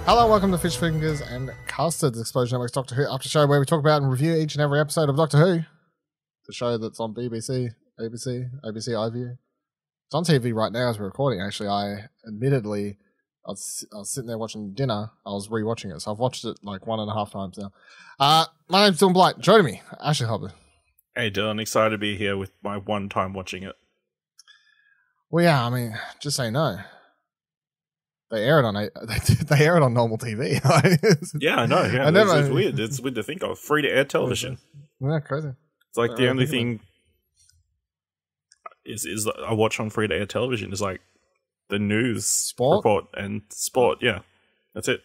Hello, welcome to Fish Fingers and Custard, Explosion Network's Doctor Who after show, where we talk about and review each and every episode of Doctor Who. The show that's on BBC, ABC, ABC iView. It's on TV right now as we're recording. Actually, I was sitting there watching dinner. I was rewatching it, so I've watched it like 1.5 times now. My name's Dylan Blight. Joining me, Ashley Hobbler. Hey Dylan, excited to be here with my one time watching it. Well, yeah, I mean, just say no. They air it on they air it on normal TV. Yeah, I know. Yeah, it's weird. It's weird to think of free to air television. Yeah, crazy. It's like the only thing is I watch on free to air television is like the news report and sport. Yeah, that's it.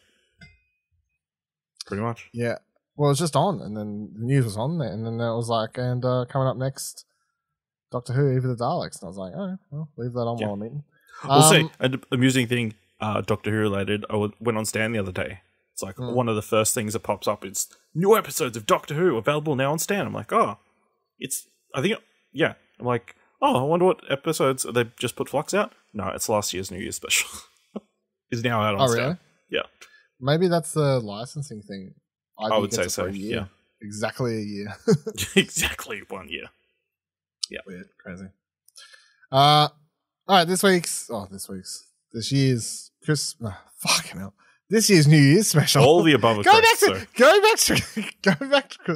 Pretty much. Yeah. Well, it was just on, and then the news was on there, and then it was like, and coming up next, Doctor Who, Eve of the Daleks. And I was like, oh, well, leave that on while I'm eating. We'll see. An amusing thing, Doctor Who related, I went on Stan the other day. It's like one of the first things that pops up is new episodes of Doctor Who available now on Stan. I'm like, I'm like, I wonder what episodes they just put Flux out. No, it's last year's New Year's special. Is now out on Stan. Really? Yeah. Maybe that's the licensing thing. I would say so. Yeah. Exactly a year. Exactly 1 year. Yeah. Weird. Crazy. All right. This year's fucking hell. This year's New Year's special. All the above. Go back to.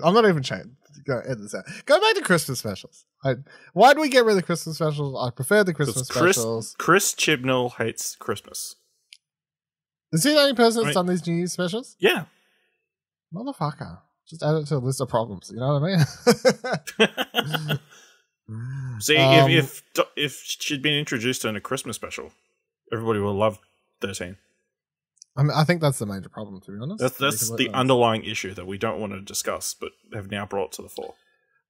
I'm not even trying. Go edit this out. Go back to Christmas specials. Why do we get rid of Christmas specials? I prefer the Christmas specials. Chris Chibnall hates Christmas. Is he the only person that's done these New Year's specials? Yeah. Motherfucker. Just add it to a list of problems. You know what I mean? See, if she'd been introduced in a Christmas special, everybody would love 13. I mean, I think that's the major problem, to be honest. That's the underlying issue that we don't want to discuss, but have now brought to the fore.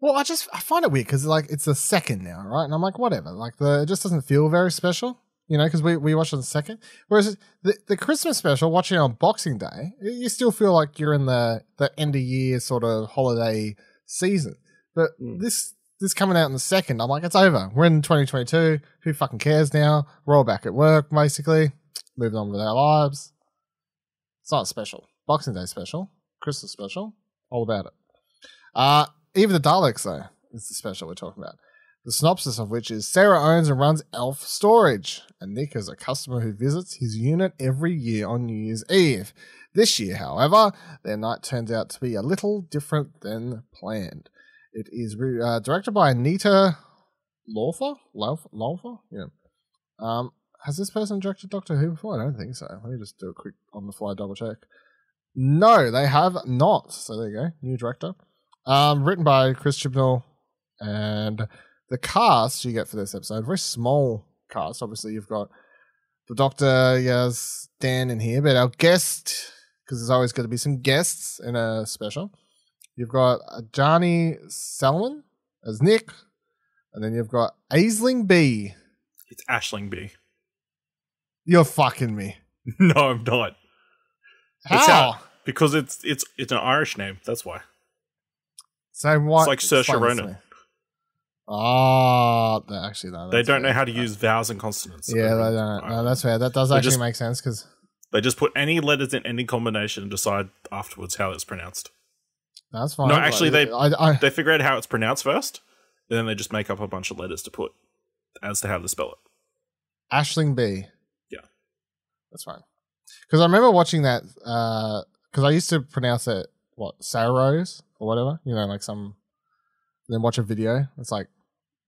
Well, I find it weird because like it's the second now, right? And I'm like, whatever. Like it just doesn't feel very special, you know, because we watched on the second. Whereas the Christmas special, watching it on Boxing Day, you still feel like you're in the end of year sort of holiday season. But this coming out in the second, I'm like, it's over. We're in 2022. Who fucking cares now? We're all back at work, basically. Moving on with our lives. It's not special. Boxing Day special. Christmas special. All about it. Even the Daleks, though, is the special we're talking about. The synopsis of which is Sarah owns and runs Elf Storage, and Nick is a customer who visits his unit every year on New Year's Eve. This year, however, their night turns out to be a little different than planned. It is directed by Annetta Laufer? Laufer? Yeah. Has this person directed Doctor Who before? I don't think so. Let me just do a quick on-the-fly double check. No, they have not. So there you go. New director. Written by Chris Chibnall. And the cast you get for this episode, very small cast. Obviously, you've got the Doctor, yes, Dan in here. But our guest, because there's always going to be some guests in a special. You've got Johnny Selman as Nick. And then you've got Aisling B. It's Aisling B. You're fucking me. No, I'm not. How? Because it's an Irish name. That's why. So what? It's like Saoirse Ronan. Oh, actually, no. They don't know how to use vowels and consonants. Yeah, they don't. No, that's fair. That does actually make sense because they just put any letters in any combination and decide afterwards how it's pronounced. That's fine. No, actually, they figure out how it's pronounced first, and then they just make up a bunch of letters to put as to how to spell it. Aisling B. Yeah. That's fine. Because I remember watching that, because I used to pronounce it, Sarrose or whatever, you know, like then watch a video. It's like,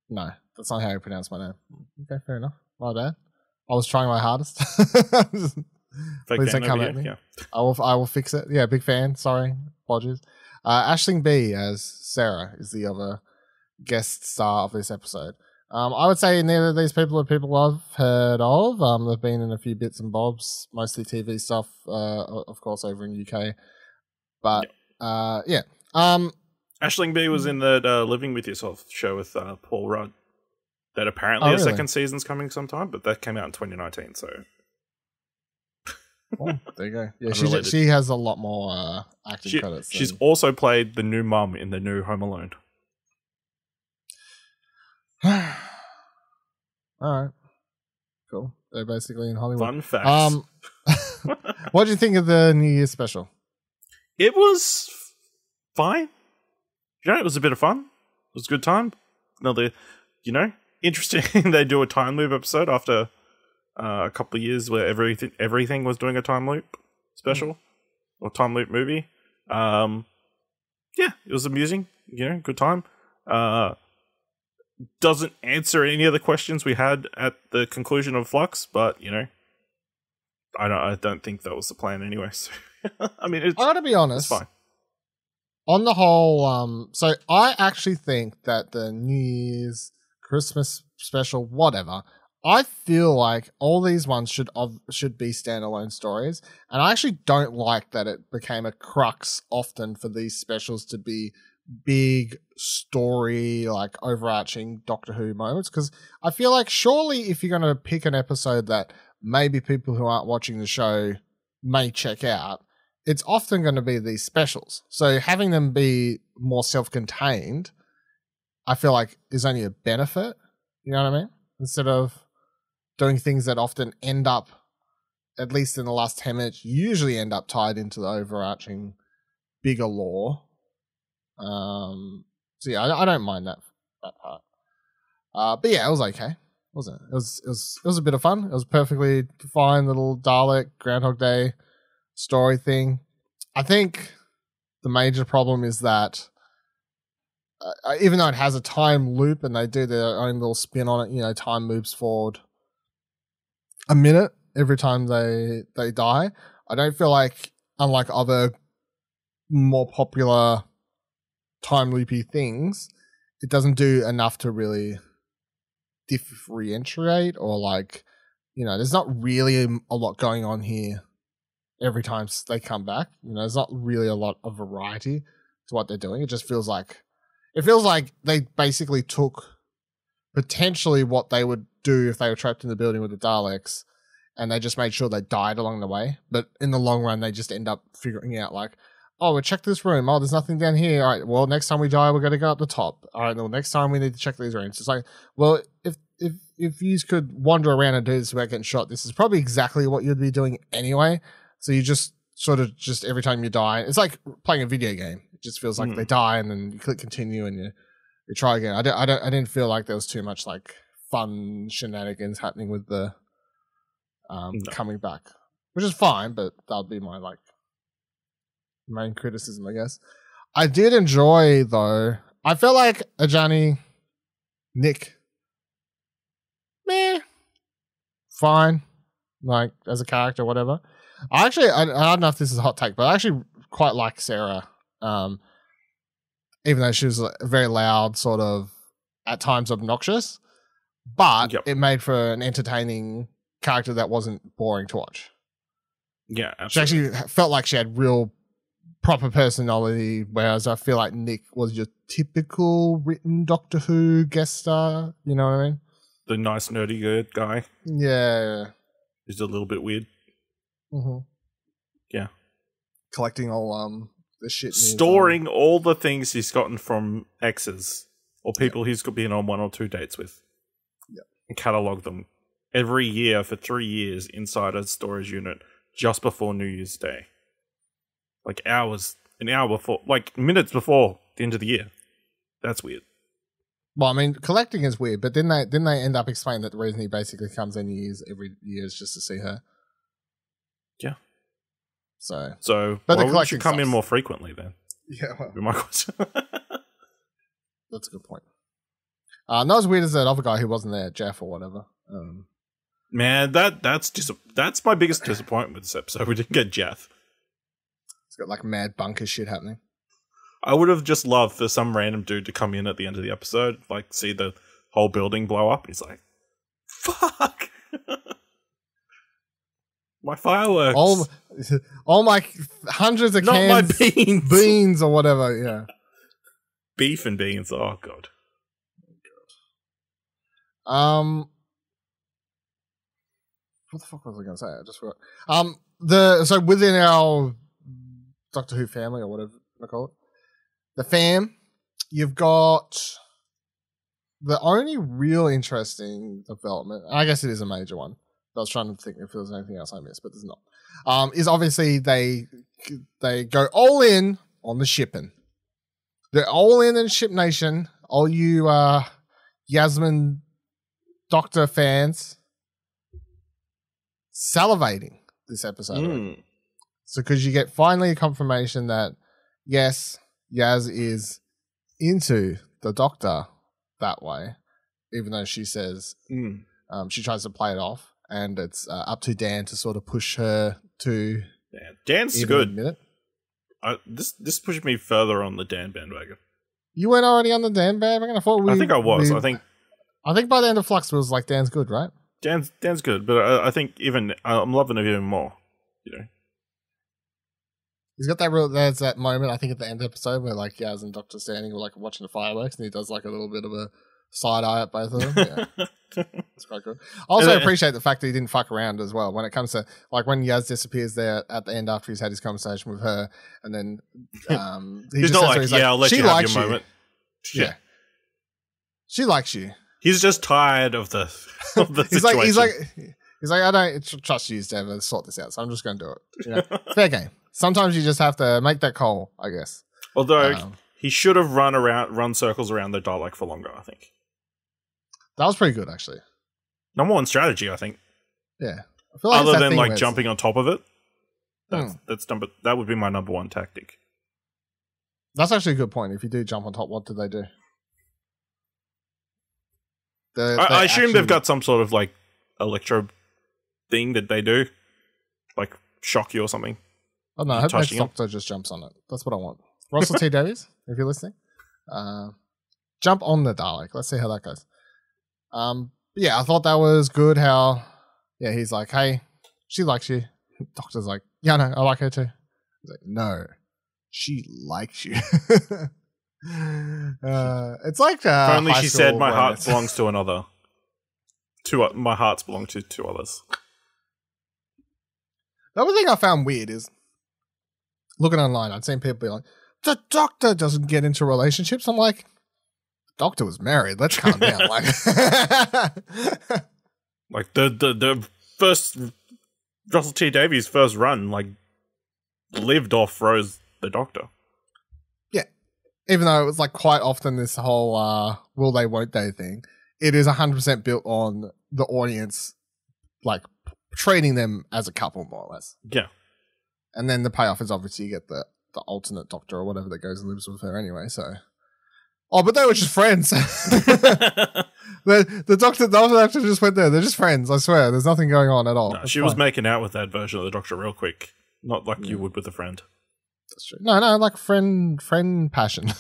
no, that's not how you pronounce my name. Okay, fair enough. My bad. I was trying my hardest. Please don't come at me. Yeah. I will fix it. Yeah, big fan. Sorry. Apologies. Aisling B as Sarah is the other guest star of this episode. I would say neither of these people are people I've heard of. They've been in a few bits and bobs, mostly TV stuff, of course, over in UK. But, yeah. Aisling B was in the Living With Yourself show with Paul Rudd. That apparently a second season's coming sometime, but that came out in 2019, so... Oh, there you go. Yeah, she has a lot more acting credits. She's also played the new mum in the new Home Alone. All right. Cool. They're basically in Hollywood. Fun facts. What do you think of the New Year's special? It was fine. It was a bit of fun. It was a good time. Another, interesting. They do a time loop episode after a couple of years where everything was doing a time loop special or time loop movie. It was amusing. Good time. Doesn't answer any of the questions we had at the conclusion of Flux, but I don't think that was the plan anyway. So, I mean, I gotta be honest. It's fine. On the whole, so I actually think that the New Year's, Christmas special, whatever, I feel like all these ones should be standalone stories, and I actually don't like that it became a crux often for these specials to be big story, like overarching Doctor Who moments, because I feel like surely if you're going to pick an episode that maybe people who aren't watching the show may check out, it's often going to be these specials. So having them be more self-contained, I feel like is only a benefit. You know what I mean? Instead of doing things that often end up, at least in the last 10 minutes, usually end up tied into the overarching bigger lore. So yeah, I don't mind that part. But yeah, it was okay, wasn't it? It was a bit of fun. It was a perfectly fine little Dalek Groundhog Day story thing. I think the major problem is that even though it has a time loop and they do their own little spin on it, time moves forward a minute every time they die. I don't feel like, unlike other more popular time loopy things, it doesn't do enough to really differentiate or there's not really a lot going on here every time they come back. There's not really a lot of variety to what they're doing. It just feels like they basically took potentially what they would do if they were trapped in the building with the Daleks, and they just made sure they died along the way. But in the long run, they just end up figuring out we'll check this room. Oh, there's nothing down here. All right, well, next time we die, we're going to go up the top. All right, well, next time we need to check these rooms. It's well, if you could wander around and do this without getting shot, this is probably exactly what you'd be doing anyway. So you just sort of every time you die, it's like playing a video game. It just feels like they die and then you click continue and you try again. I didn't feel like there was too much fun shenanigans happening with the coming back, which is fine, but that would be my main criticism, I guess. I did enjoy, though. I felt like Ajani, Nick, fine, as a character, whatever. I don't know if this is a hot take, but I actually quite like Sarah, even though she was very loud, sort of at times obnoxious, but it made for an entertaining character that wasn't boring to watch. Yeah, absolutely. She actually felt like she had real proper personality, whereas I feel like Nick was your typical written Doctor Who guest star. You know what I mean? The nice nerdy good guy. Yeah. He's a little bit weird. Mm-hmm. Yeah. Collecting all the shit. Storing all the things he's gotten from exes or people he's been on 1 or 2 dates with. Yeah. And catalogue them every year for 3 years inside a storage unit just before New Year's Day. An hour before, minutes before the end of the year. That's weird. Well, I mean, collecting is weird, but then they end up explaining that the reason he basically comes in every year is just to see her. Yeah. So but why would you come in more frequently then? Yeah, well, my question. That's a good point. Not as weird as that other guy who wasn't there, Jeff or whatever. Man, that's my biggest disappointment with this episode. We didn't get Jeff. It's got mad bunker shit happening. I would have just loved for some random dude to come in at the end of the episode, see the whole building blow up. He's like, fuck. My fireworks. All my hundreds of Not cans. My beans. Beans or whatever, yeah. Beef and beans. Oh, God. What the fuck was I going to say? I just forgot. So within our Doctor Who family or whatever I call it, the fam, you've got the only real interesting development, and I guess it is a major one. I was trying to think if there was anything else I missed, but there's not. Is obviously they go all in on the shipping. They're all in Ship Nation. All you Yasmin Doctor fans salivating this episode. So because you get finally a confirmation that yes, Yaz is into the Doctor that way, even though she says she tries to play it off, and it's up to Dan to sort of push her to. Yeah, Dan's good. This pushed me further on the Dan bandwagon. You weren't already on the Dan bandwagon? I think I was. I think by the end of Flux it was like Dan's good, right? Dan's good, but I think even I'm loving it even more. You know, he's got there's that moment I think at the end of the episode where like Yaz and Doctor standing like watching the fireworks, and he does like a little bit of a side eye at both of them. Yeah. It's quite good. I also appreciate the fact that he didn't fuck around as well when it comes to like when Yaz disappears there at the end after he's had his conversation with her, and then he's not like, I'll let you have your moment. Yeah. She likes you. He's just tired of the situation. He's like, I don't trust you to ever sort this out, so I'm just going to do it. You know? Fair game. Sometimes you just have to make that call, I guess. Although he should have run circles around the Dalek for longer, I think. That was pretty good, actually. Number one strategy, I think. Yeah. I feel like other than like jumping on top of it, that would be my number one tactic. That's actually a good point. If you do jump on top, what do they do? I assume they've got some sort of like electro thing that they do, like shock you or something. Oh no, I hope that Doctor just jumps on it. That's what I want. Russell T Davies, if you're listening, jump on the Dalek. Let's see how that goes. Yeah, I thought that was good. How he's like, hey, she likes you. Doctor's like, yeah, no, I like her too. He's like, no, she likes you. It's like if only she said my heart belongs to another. My hearts belong to two others. The other thing I found weird is looking online, I'd seen people be like, the Doctor doesn't get into relationships. I'm like, the Doctor was married. Let's calm down. Like the first Russell T Davies' first run, like lived off Rose the Doctor. Even though it was like quite often this whole will they won't they thing, it is 100% built on the audience like treating them as a couple more or less. Yeah. And then the payoff is obviously you get the alternate Doctor or whatever that goes and lives with her anyway, so. Oh, but they were just friends. the Doctor just went there. They're just friends, I swear. There's nothing going on at all. No, she was making out with that version of the Doctor real quick. Not like you would with a friend. That's true. No, like friend passion.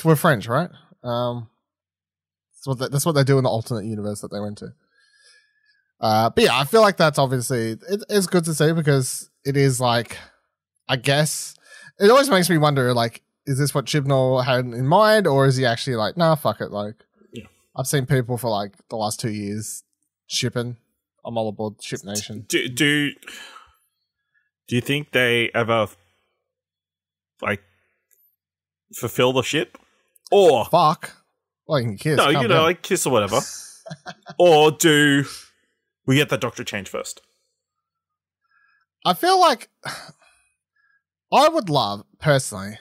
We're French, right? That's what they do in the alternate universe that they went to. But yeah, I feel like that's obviously it's good to see because it is like, I guess it always makes me wonder, like, is this what Chibnall had in mind, or is he actually like, nah, fuck it? Like, I've seen people for like the last 2 years shipping. I'm all aboard Ship Nation. Do you think they ever like fulfill the ship, or fuck? Well, you can kiss. No, like kiss or whatever. Or do we get the Doctor change first? I feel like I would love personally.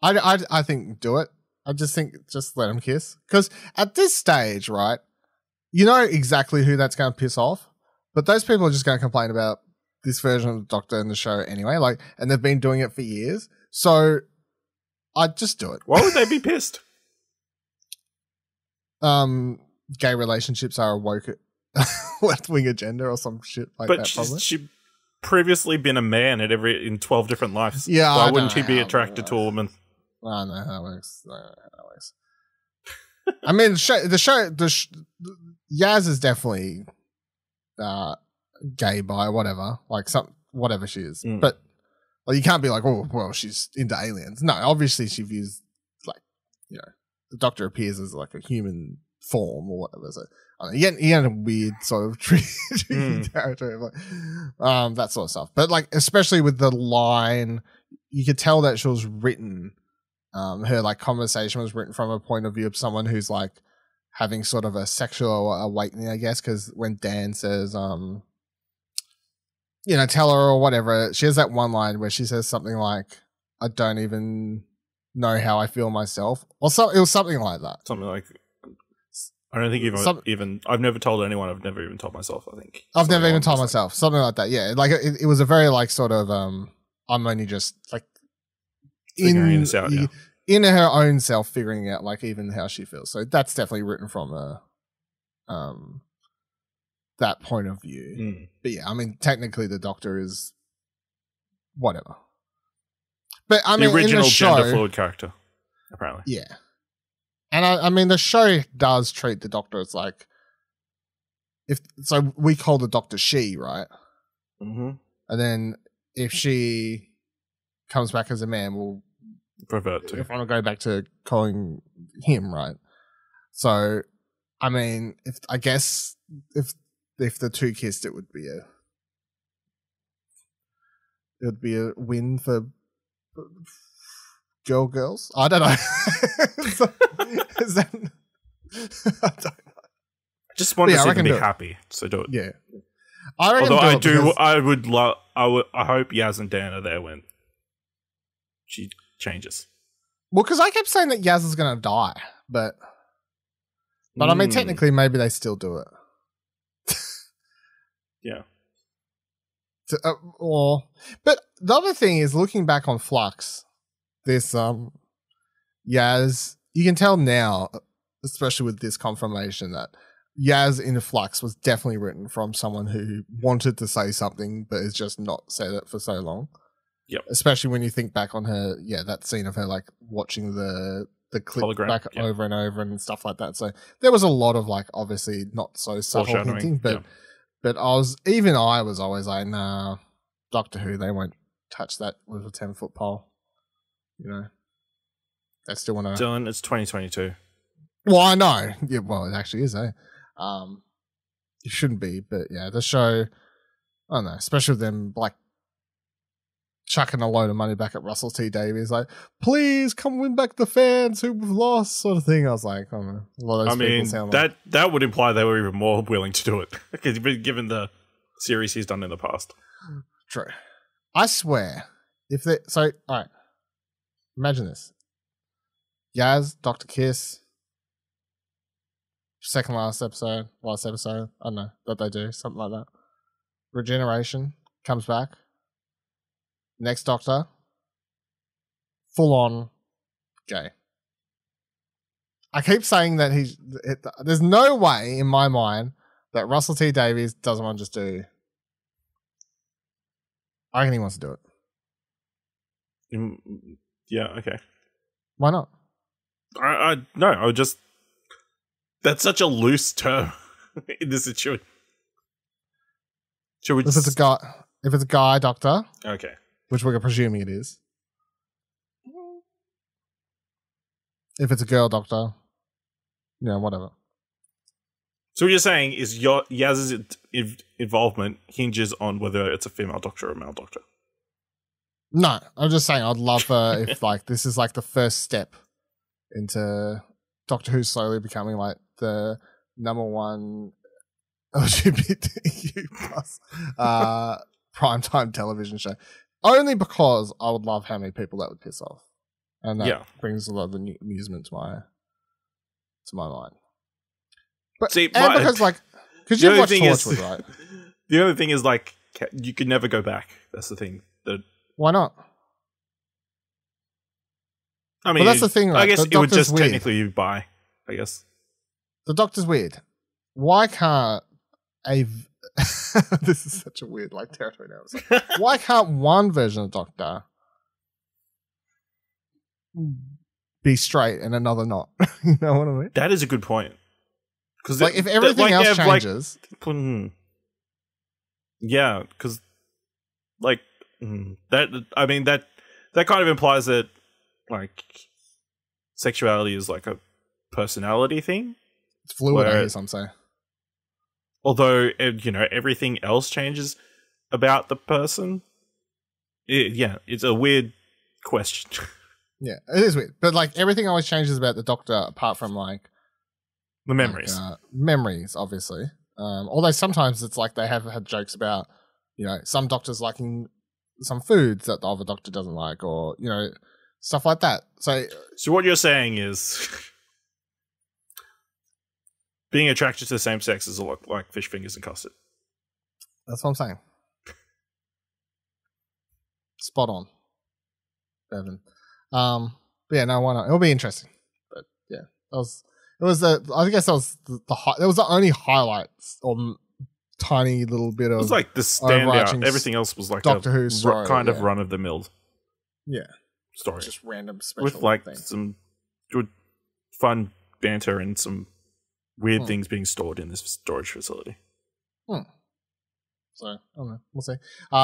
I think do it. I just think just let him kiss because at this stage, right? You know exactly who that's going to piss off, but those people are just going to complain about this version of the Doctor in the show anyway, like, and they've been doing it for years. So I'd just do it. Why would they be pissed? Gay relationships are a woke left-wing agenda or some shit like that. But she previously been a man in 12 different lives. Yeah, why wouldn't he be attracted to a woman? I don't know how it works. I mean, Yaz is definitely gay, bi, whatever, like whatever she is. But like, you can't be like, oh, well, she's into aliens. No, obviously she views like, you know, the Doctor appears as like a human form or whatever. So I don't know, he had a weird sort of territory, like, that sort of stuff. But like, especially with the line, you could tell that she was written her like conversation was written from a point of view of someone who's like having sort of a sexual awakening, I guess, because when Dan says, tell her or whatever, she has that one line where she says something like, I don't even know how I feel myself. Or it was something like that. Something like, I don't think even I've never told anyone, I've never even told myself, I think. I've never even told myself. Something like that, yeah. Like, it was a very, like, sort of, I'm only just, like, figuring this out, yeah. In her own self, figuring out like even how she feels. So that's definitely written from that point of view. But yeah, I mean, technically the Doctor is whatever. But I mean, the original in the show, gender fluid character, apparently. Yeah, and I mean, the show does treat the Doctor as like so we call the Doctor she, right? Mm-hmm. And then if she comes back as a man, we'll revert to. If I want to go back to calling him, right? So, I mean, if the two kissed, it would be a win for girls. I don't know. Is that? I don't know. I just want to see them be happy, so do it. Yeah, I reckon. Although I hope Yaz and Dan are there when she changes. Well, because I kept saying that Yaz is going to die, but I mean, technically, maybe they still do it. Yeah. But the other thing is, looking back on Flux, this Yaz, you can tell now, especially with this confirmation, that Yaz in Flux was definitely written from someone who wanted to say something but has just not said it for so long. Yep. Especially when you think back on her, that scene of her like watching the clip hologram, back over and over and stuff like that. So there was a lot of like obviously not so subtle hinting, but I was always like, nah, Doctor Who, they won't touch that with a 10-foot pole. You know, they still want to. Dylan, it's 2022. Well, I know. Yeah, well, it actually is, eh? It shouldn't be, but yeah, the show. I don't know, especially with them like chucking a load of money back at Russell T Davies, like, please come win back the fans who we've lost, sort of thing. I was like, I don't know. A lot of those people sound like that would imply they were even more willing to do it, given the series he's done in the past. True. I swear, all right, imagine this: Yaz, Dr. Kiss, last episode, I don't know what they do, something like that. Regeneration comes back. Next Doctor, full on gay. I keep saying that there's no way in my mind that Russell T Davies doesn't want to just do. I reckon he wants to do it. Yeah, okay. Why not? No, I would just. That's such a loose term in this situation. If it's a guy Doctor, okay, which we're presuming it is. If it's a girl Doctor, whatever. So what you're saying is Yaz's involvement hinges on whether it's a female Doctor or a male Doctor? No, I'm just saying I'd love if like this is like the first step into Doctor Who slowly becoming like the #1 LGBTQ plus primetime television show. Only because I would love how many people that would piss off. And that brings a lot of amusement to my mind. But see, because you've watched Torchwood, right? The only thing is like you could never go back. That's the thing. Why not? I mean, that's the thing, right? I guess it would just weird. technically be bi, I guess. The Doctor's weird. Why can't this is such a weird territory now. Like, why can't one version of Doctor be straight and another not? You know what I mean? That is a good point. Because if everything else changes, yeah, because that. I mean that kind of implies that sexuality is like a personality thing. It's fluid, I guess I'm saying. Although everything else changes about the person. It's a weird question. Yeah, it is weird. But like everything always changes about the Doctor apart from like The memories. Memories, obviously. Although sometimes it's like they have had jokes about, some doctors liking some foods that the other doctor doesn't like, or, stuff like that. So what you're saying is being attracted to the same sex is a lot like fish fingers and custard. That's what I'm saying. Spot on, Bevan. But yeah, no, why not? It'll be interesting. But yeah, I guess that was it was the only highlights or tiny little bit of. It was like the standout. Everything else was like Doctor Who story, kind of run of the mill. Yeah, story, just random special with like things. some good fun banter and some weird things being stored in this storage facility. So I don't know. We'll see.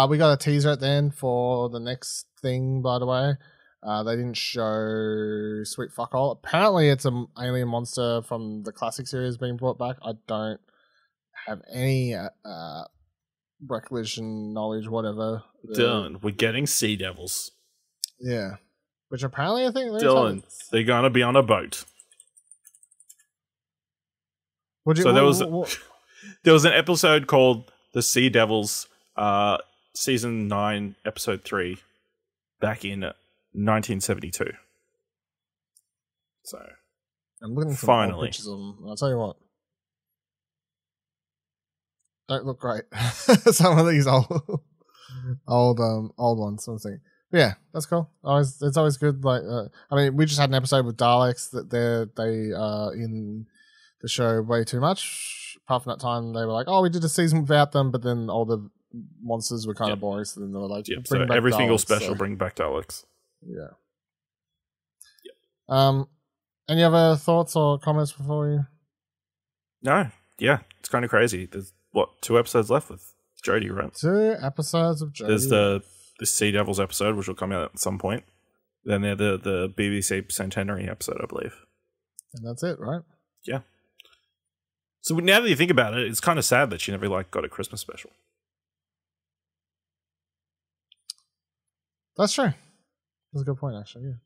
We got a teaser at the end for the next thing. By the way, they didn't show Sweet Fuck All. Apparently, it's an alien monster from the classic series being brought back. I don't have any recollection, knowledge, whatever. Dylan, we're getting sea devils. Yeah, which apparently I think Dylan, they're gonna be on a boat. There was an episode called The Sea Devils, season 9, episode 3, back in 1972. So, I'm looking for finally pictures of them. I'll tell you what, don't look great. Some of these old ones. Something. Yeah, that's cool. It's always good. Like, I mean, we just had an episode with Daleks that they are in the show way too much. Apart from that time, they were like, "Oh, we did a season without them," but then all the monsters were kind of boring. So then they were like, so back every Daleks, single special bring back Daleks." Yeah. Any other thoughts or comments before you? No. Yeah, it's kind of crazy. There's 2 episodes left with Jodie, right? 2 episodes of Jodie. There's the Sea Devils episode, which will come out at some point. Then there's the BBC Centenary episode, I believe. And that's it, right? Yeah. So now that you think about it, it's kind of sad that she never got a Christmas special. That's true. That's a good point, actually. Yeah.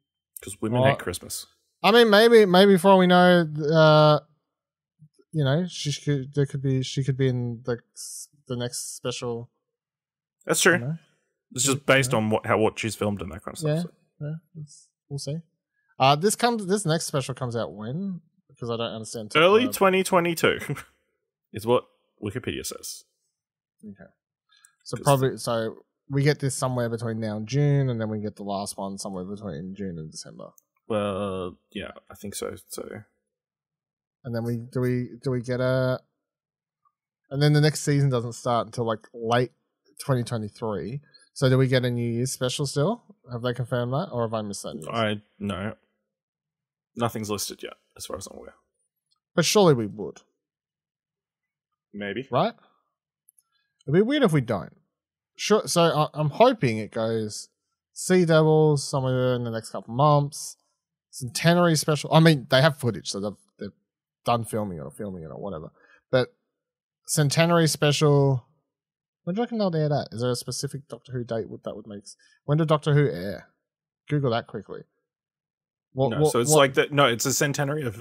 Because women hate Christmas. I mean, maybe for all we know, she could be in the next special. That's true. It's just based on what she's filmed and that kind of stuff. Yeah, we'll see. This next special comes out when? Because I don't understand. Early 2022 is what Wikipedia says. Okay. So we get this somewhere between now and June, and then we get the last one somewhere between June and December. Well, yeah, I think so. And then do we get a? And then the next season doesn't start until like late 2023. So do we get a New Year's special still? Have they confirmed that, or have I missed that? No. Nothing's listed yet, as far as I'm aware. But surely we would. Maybe. Right? It'd be weird if we don't. Sure. So I'm hoping it goes Sea Devils somewhere in the next couple months. Centenary special. I mean, they have footage, so they've done filming it or whatever. But Centenary special. When do you reckon they'll air that? Is there a specific Doctor Who date that would make? When did Doctor Who air? Google that quickly. It's a centenary of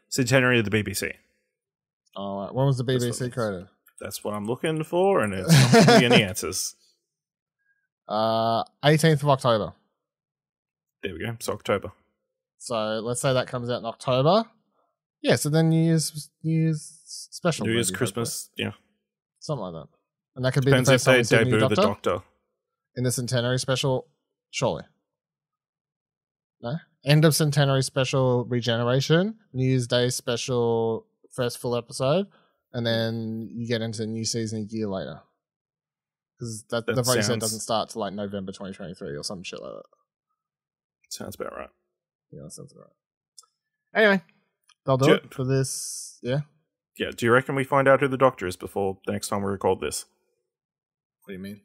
centenary of the BBC. All right. When was the BBC created? That's what I'm looking for, and it's not giving me any answers. 18th of October. There we go. It's October. So let's say that comes out in October. Yeah. So then New Year's special. New Year's, Christmas. Yeah. Something like that. And that could be Depends the first time we if see they a new debut the Doctor in the Centenary special. Surely. No? End of Centenary special Regeneration, New Year's Day special first full episode, and then you get into the new season a year later. Because the voice set doesn't start till like November 2023 or some shit like that. Sounds about right. Yeah, that sounds about right. Anyway, they'll do it for this. Yeah. Yeah. Do you reckon we find out who the Doctor is before the next time we record this? What do you mean?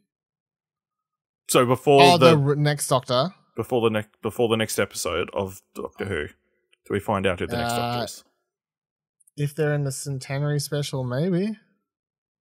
So before the next Doctor. Before the next episode of Doctor Who, do we find out who the next Doctor is? If they're in the Centenary special, maybe.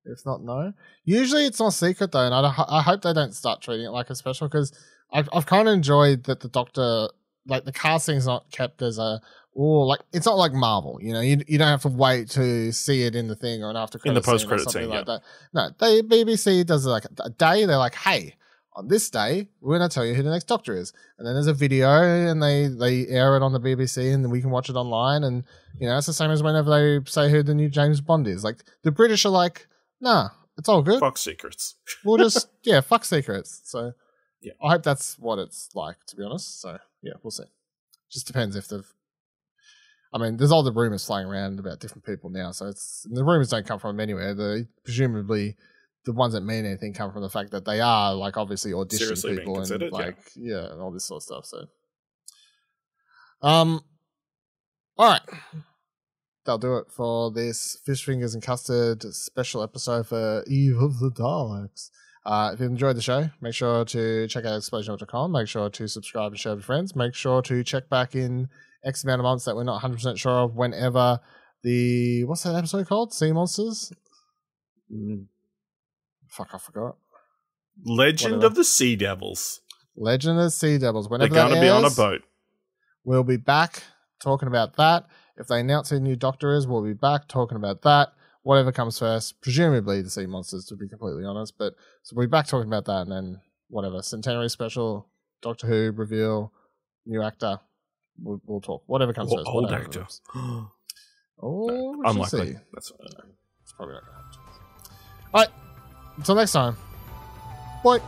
If not, no. Usually it's not secret though, and I hope they don't start treating it like a special, because I've kind of enjoyed that the Doctor, like the casting's not kept as it's not like Marvel, you know, you don't have to wait to see it in the thing or an after credit in the post credit scene, like that. No, BBC does like a day. They're like, hey, on this day, we're going to tell you who the next Doctor is. And then there's a video and they air it on the BBC and then we can watch it online. And, you know, it's the same as whenever they say who the new James Bond is. Like, the British are like, nah, it's all good. Fuck secrets. We'll just, fuck secrets. So, yeah, I hope that's what it's like, to be honest. So, yeah, we'll see. Just depends if there's all the rumors flying around about different people now. So, the rumors don't come from anywhere. Presumably, the ones that mean anything come from the fact that they are like obviously auditioning seriously people and like and all this sort of stuff. So, all right, that'll do it for this Fish Fingers and Custard special episode for Eve of the Daleks. If you enjoyed the show, make sure to check out explosionout.com. Make sure to subscribe and share with friends. Make sure to check back in X amount of months that we're not 100% sure of. Whenever what's that episode called? Sea Monsters. Fuck, I forgot. Legend of the Sea Devils. Legend of the Sea Devils. Whenever they're going to be on a boat. We'll be back talking about that. If they announce who the new Doctor is, we'll be back talking about that. Whatever comes first, presumably the Sea Monsters, to be completely honest. But so we'll be back talking about that, and then whatever Centenary special, Doctor Who reveal, new actor. We'll talk. Whatever comes first. Old actor. Oh, unlikely. That's it's probably not going to happen. All right. Until next time. Bye.